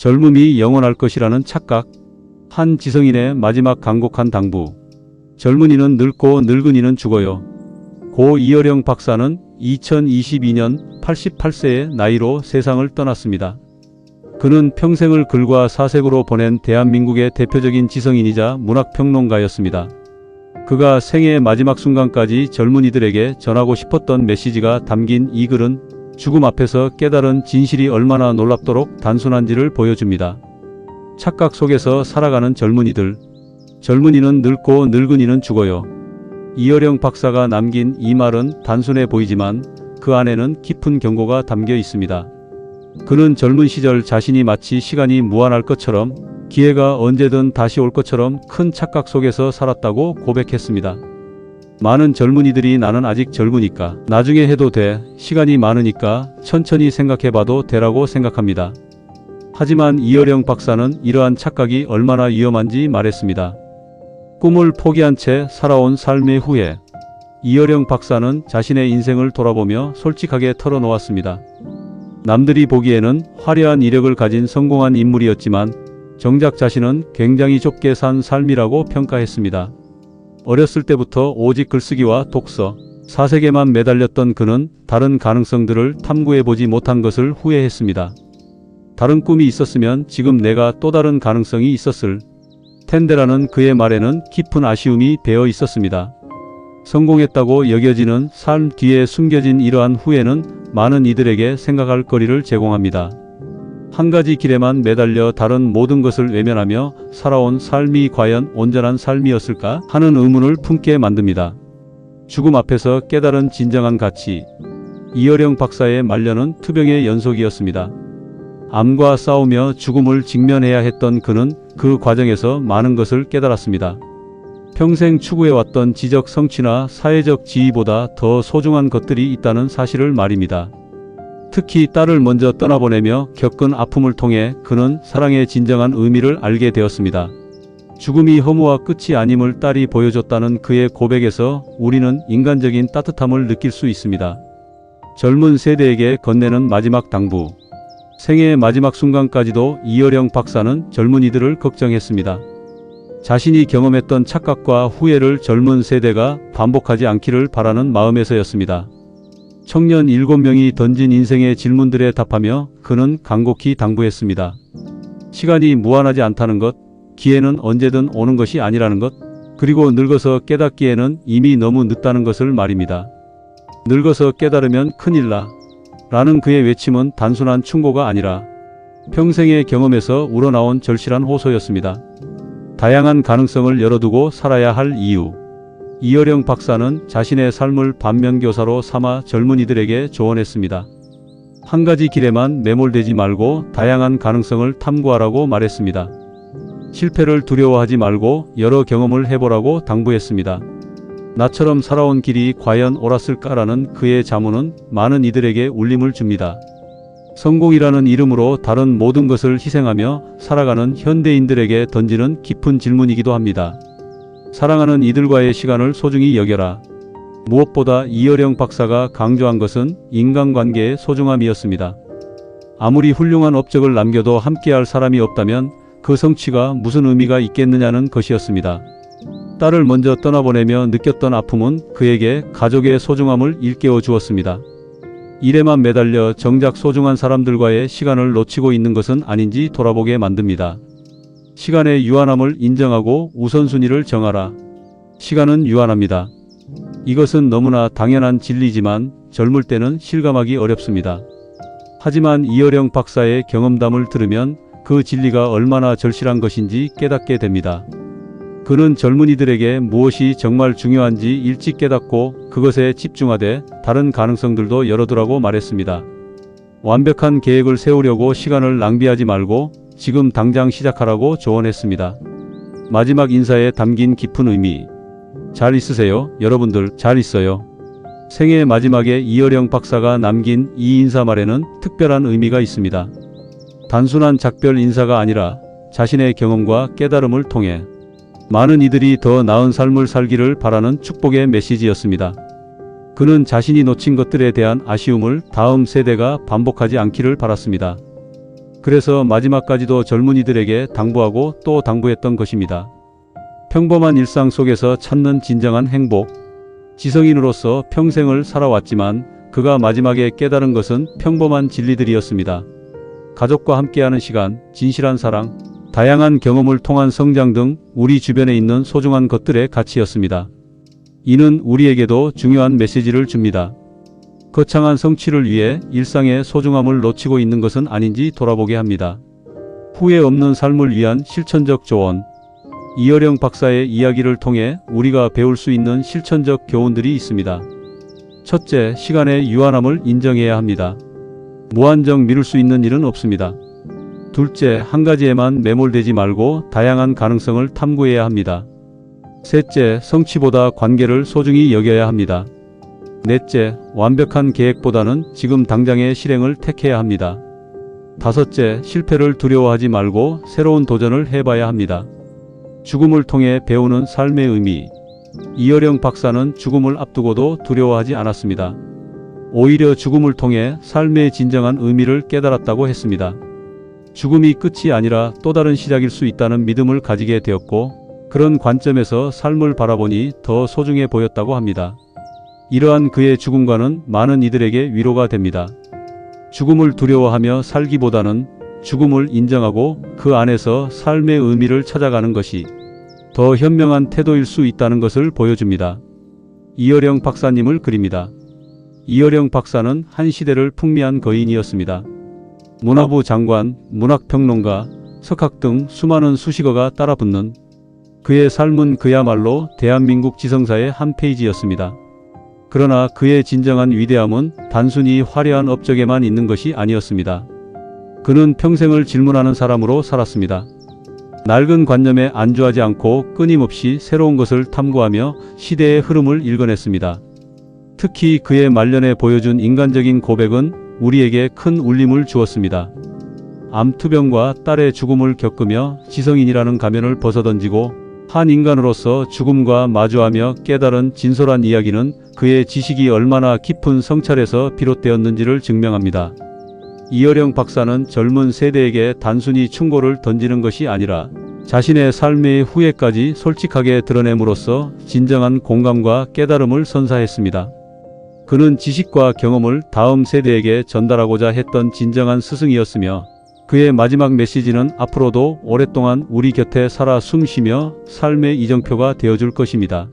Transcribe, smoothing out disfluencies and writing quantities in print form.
젊음이 영원할 것이라는 착각. 한 지성인의 마지막 간곡한 당부. 젊은이는 늙고 늙은이는 죽어요. 고 이어령 박사는 2022년 88세의 나이로 세상을 떠났습니다. 그는 평생을 글과 사색으로 보낸 대한민국의 대표적인 지성인이자 문학평론가였습니다. 그가 생애의 마지막 순간까지 젊은이들에게 전하고 싶었던 메시지가 담긴 이 글은 죽음 앞에서 깨달은 진실이 얼마나 놀랍도록 단순한지를 보여줍니다. 착각 속에서 살아가는 젊은이들. 젊은이는 늙고 늙은이는 죽어요. 이어령 박사가 남긴 이 말은 단순해 보이지만 그 안에는 깊은 경고가 담겨 있습니다. 그는 젊은 시절 자신이 마치 시간이 무한할 것처럼, 기회가 언제든 다시 올 것처럼 큰 착각 속에서 살았다고 고백했습니다. 많은 젊은이들이 나는 아직 젊으니까, 나중에 해도 돼, 시간이 많으니까 천천히 생각해봐도 되라고 생각합니다. 하지만 이어령 박사는 이러한 착각이 얼마나 위험한지 말했습니다. 꿈을 포기한 채 살아온 삶의 후회. 이어령 박사는 자신의 인생을 돌아보며 솔직하게 털어놓았습니다. 남들이 보기에는 화려한 이력을 가진 성공한 인물이었지만 정작 자신은 굉장히 좁게 산 삶이라고 평가했습니다. 어렸을 때부터 오직 글쓰기와 독서, 사색에만 매달렸던 그는 다른 가능성들을 탐구해보지 못한 것을 후회했습니다. 다른 꿈이 있었으면 지금 내가 또 다른 가능성이 있었을 텐데라는 그의 말에는 깊은 아쉬움이 배어 있었습니다. 성공했다고 여겨지는 삶 뒤에 숨겨진 이러한 후회는 많은 이들에게 생각할 거리를 제공합니다. 한 가지 길에만 매달려 다른 모든 것을 외면하며 살아온 삶이 과연 온전한 삶이었을까 하는 의문을 품게 만듭니다. 죽음 앞에서 깨달은 진정한 가치. 이어령 박사의 말년은 투병의 연속이었습니다. 암과 싸우며 죽음을 직면해야 했던 그는 그 과정에서 많은 것을 깨달았습니다. 평생 추구해왔던 지적 성취나 사회적 지위보다 더 소중한 것들이 있다는 사실을 말입니다. 특히 딸을 먼저 떠나보내며 겪은 아픔을 통해 그는 사랑의 진정한 의미를 알게 되었습니다. 죽음이 허무와 끝이 아님을 딸이 보여줬다는 그의 고백에서 우리는 인간적인 따뜻함을 느낄 수 있습니다. 젊은 세대에게 건네는 마지막 당부. 생애의 마지막 순간까지도 이어령 박사는 젊은이들을 걱정했습니다. 자신이 경험했던 착각과 후회를 젊은 세대가 반복하지 않기를 바라는 마음에서였습니다. 청년 7명이 던진 인생의 질문들에 답하며 그는 간곡히 당부했습니다. 시간이 무한하지 않다는 것, 기회는 언제든 오는 것이 아니라는 것, 그리고 늙어서 깨닫기에는 이미 너무 늦다는 것을 말입니다. 늙어서 깨달으면 큰일 나 라는 그의 외침은 단순한 충고가 아니라 평생의 경험에서 우러나온 절실한 호소였습니다. 다양한 가능성을 열어두고 살아야 할 이유. 이어령 박사는 자신의 삶을 반면교사로 삼아 젊은이들에게 조언했습니다. 한 가지 길에만 매몰되지 말고 다양한 가능성을 탐구하라고 말했습니다. 실패를 두려워하지 말고 여러 경험을 해보라고 당부했습니다. 나처럼 살아온 길이 과연 옳았을까라는 그의 자문은 많은 이들에게 울림을 줍니다. 성공이라는 이름으로 다른 모든 것을 희생하며 살아가는 현대인들에게 던지는 깊은 질문이기도 합니다. 사랑하는 이들과의 시간을 소중히 여겨라. 무엇보다 이어령 박사가 강조한 것은 인간관계의 소중함이었습니다. 아무리 훌륭한 업적을 남겨도 함께할 사람이 없다면 그 성취가 무슨 의미가 있겠느냐는 것이었습니다. 딸을 먼저 떠나보내며 느꼈던 아픔은 그에게 가족의 소중함을 일깨워 주었습니다. 일에만 매달려 정작 소중한 사람들과의 시간을 놓치고 있는 것은 아닌지 돌아보게 만듭니다. 시간의 유한함을 인정하고 우선순위를 정하라. 시간은 유한합니다. 이것은 너무나 당연한 진리지만 젊을 때는 실감하기 어렵습니다. 하지만 이어령 박사의 경험담을 들으면 그 진리가 얼마나 절실한 것인지 깨닫게 됩니다. 그는 젊은이들에게 무엇이 정말 중요한지 일찍 깨닫고 그것에 집중하되 다른 가능성들도 열어두라고 말했습니다. 완벽한 계획을 세우려고 시간을 낭비하지 말고 지금 당장 시작하라고 조언했습니다. 마지막 인사에 담긴 깊은 의미. 잘 있으세요, 여러분들. 잘 있어요. 생애 마지막에 이어령 박사가 남긴 이 인사말에는 특별한 의미가 있습니다. 단순한 작별 인사가 아니라 자신의 경험과 깨달음을 통해 많은 이들이 더 나은 삶을 살기를 바라는 축복의 메시지였습니다. 그는 자신이 놓친 것들에 대한 아쉬움을 다음 세대가 반복하지 않기를 바랐습니다. 그래서 마지막까지도 젊은이들에게 당부하고 또 당부했던 것입니다. 평범한 일상 속에서 찾는 진정한 행복. 지성인으로서 평생을 살아왔지만 그가 마지막에 깨달은 것은 평범한 진리들이었습니다. 가족과 함께하는 시간, 진실한 사랑, 다양한 경험을 통한 성장 등 우리 주변에 있는 소중한 것들의 가치였습니다. 이는 우리에게도 중요한 메시지를 줍니다. 거창한 성취를 위해 일상의 소중함을 놓치고 있는 것은 아닌지 돌아보게 합니다. 후회 없는 삶을 위한 실천적 조언. 이어령 박사의 이야기를 통해 우리가 배울 수 있는 실천적 교훈들이 있습니다. 첫째, 시간의 유한함을 인정해야 합니다. 무한정 미룰 수 있는 일은 없습니다. 둘째, 한 가지에만 매몰되지 말고 다양한 가능성을 탐구해야 합니다. 셋째, 성취보다 관계를 소중히 여겨야 합니다. 넷째, 완벽한 계획보다는 지금 당장의 실행을 택해야 합니다. 다섯째, 실패를 두려워하지 말고 새로운 도전을 해봐야 합니다. 죽음을 통해 배우는 삶의 의미. 이어령 박사는 죽음을 앞두고도 두려워하지 않았습니다. 오히려 죽음을 통해 삶의 진정한 의미를 깨달았다고 했습니다. 죽음이 끝이 아니라 또 다른 시작일 수 있다는 믿음을 가지게 되었고, 그런 관점에서 삶을 바라보니 더 소중해 보였다고 합니다. 이러한 그의 죽음과는 많은 이들에게 위로가 됩니다. 죽음을 두려워하며 살기보다는 죽음을 인정하고 그 안에서 삶의 의미를 찾아가는 것이 더 현명한 태도일 수 있다는 것을 보여줍니다. 이어령 박사님을 그립니다. 이어령 박사는 한 시대를 풍미한 거인이었습니다. 문화부 장관, 문학평론가, 석학 등 수많은 수식어가 따라붙는 그의 삶은 그야말로 대한민국 지성사의 한 페이지였습니다. 그러나 그의 진정한 위대함은 단순히 화려한 업적에만 있는 것이 아니었습니다. 그는 평생을 질문하는 사람으로 살았습니다. 낡은 관념에 안주하지 않고 끊임없이 새로운 것을 탐구하며 시대의 흐름을 읽어냈습니다. 특히 그의 말년에 보여준 인간적인 고백은 우리에게 큰 울림을 주었습니다. 암투병과 딸의 죽음을 겪으며 지성인이라는 가면을 벗어던지고 한 인간으로서 죽음과 마주하며 깨달은 진솔한 이야기는 그의 지식이 얼마나 깊은 성찰에서 비롯되었는지를 증명합니다. 이어령 박사는 젊은 세대에게 단순히 충고를 던지는 것이 아니라 자신의 삶의 후회까지 솔직하게 드러냄으로써 진정한 공감과 깨달음을 선사했습니다. 그는 지식과 경험을 다음 세대에게 전달하고자 했던 진정한 스승이었으며, 그의 마지막 메시지는 앞으로도 오랫동안 우리 곁에 살아 숨쉬며 삶의 이정표가 되어줄 것입니다.